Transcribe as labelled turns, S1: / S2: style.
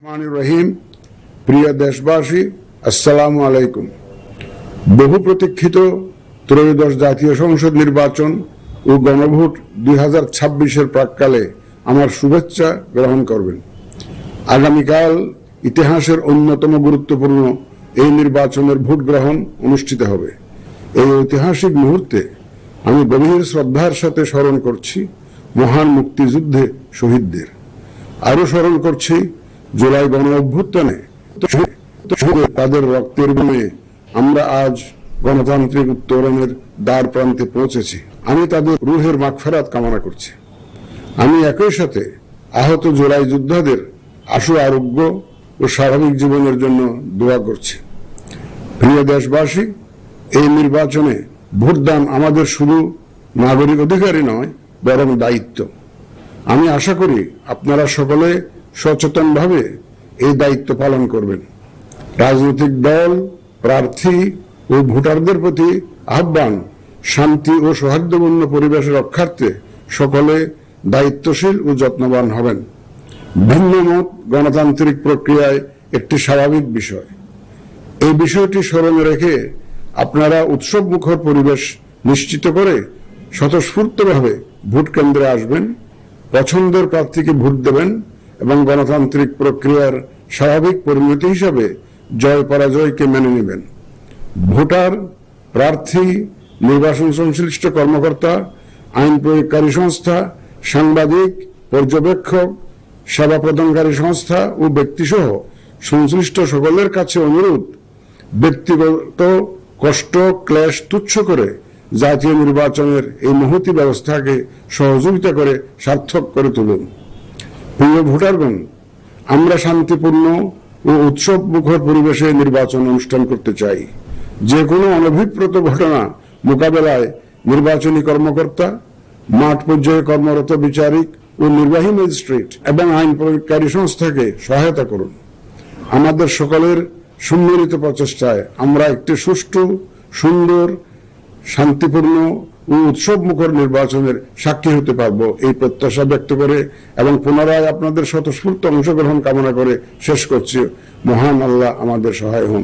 S1: রহিম, প্রিয় দেশবাসী, আসসালামু আলাইকুম। বহু প্রতীক্ষিত ত্রয়োদশ জাতীয় সংসদ নির্বাচন ও গণভোট 2026-এর প্রাক্কালে আমার শুভেচ্ছা গ্রহণ করবেন। আগামীকাল ইতিহাসের অন্যতম গুরুত্বপূর্ণ এই নির্বাচনের ভোট গ্রহণ অনুষ্ঠিত হবে। এই ঐতিহাসিক মুহূর্তে আমি গভীর শ্রদ্ধার সাথে স্মরণ করছি মহান মুক্তিযুদ্ধে শহীদদের। আরো স্মরণ করছি জুলাই গণ অভ্যুত্থানে তাদের রক্তের বিনিময়ে আমরা আজ গণতান্ত্রিক উত্তরণের দ্বার প্রান্তে পৌঁছেছি। আমি তাদের রুহের মাগফিরাত কামনা করছি। আমি একই সাথে আহত জুলাই যোদ্ধাদের আশু আরোগ্য ও স্বাভাবিক জীবনের জন্য দোয়া করছি। প্রিয় দেশবাসী, এই নির্বাচনে ভোটদান আমাদের শুধু নাগরিক অধিকারই নয়, বরং দায়িত্ব। আমি আশা করি আপনারা সকলে সচেতনভাবে এই দায়িত্ব পালন করবেন। রাজনৈতিক দল, প্রার্থী ও ভোটারদের প্রতি আহ্বান, শান্তি ও সৌহার্দ্যপূর্ণ পরিবেশ রক্ষার্থে সকলে দায়িত্বশীল ও যত্নবান হবেন। ভিন্ন মত গণতান্ত্রিক প্রক্রিয়ায় একটি স্বাভাবিক বিষয়। এই বিষয়টি স্মরণে রেখে আপনারা উৎসব মুখর পরিবেশ নিশ্চিত করে স্বতঃস্ফূর্তভাবে ভোট কেন্দ্রে আসবেন, পছন্দের প্রার্থীকে ভোট দেবেন এবং গণতান্ত্রিক প্রক্রিয়ার স্বাভাবিক পরিণতি হিসাবে জয় পরাজয়কে মেনে নেবেন। ভোটার, প্রার্থী, নির্বাচন সংশ্লিষ্ট কর্মকর্তা, আইন প্রয়োগকারী সংস্থা, সাংবাদিক, পর্যবেক্ষক, সেবা প্রদানকারী সংস্থা ও ব্যক্তিসহ সংশ্লিষ্ট সকলের কাছে অনুরোধ, ব্যক্তিগত কষ্ট ক্লেশ তুচ্ছ করে জাতীয় নির্বাচনের এই মহতী ব্যবস্থাকে সহযোগিতা করে সার্থক করে তুলুন। প্রিয় ভোটারগণ, আমরা শান্তিপূর্ণ ও উৎসব মুখর পরিবেশে নির্বাচন অনুষ্ঠান করতে চাই। যে কোনো অনভিপ্রেত ঘটনা মোকাবেলায় নির্বাচনী কর্মকর্তা, মাঠ পর্যায়ে কর্মরত বিচারিক ও নির্বাহী ম্যাজিস্ট্রেট এবং আইন প্রয়োগকারী সংস্থাকে সহায়তা করুন। আমাদের সকলের সম্মিলিত প্রচেষ্টায় আমরা একটি সুষ্ঠু, সুন্দর, শান্তিপূর্ণ ও উৎসব মুখর নির্বাচনের সাক্ষী হতে পারব, এই প্রত্যাশা ব্যক্ত করে এবং পুনরায় আপনাদের স্বতঃস্ফূর্ত অংশগ্রহণ কামনা করে শেষ করছি। মহান আল্লাহ আমাদের সহায় হন।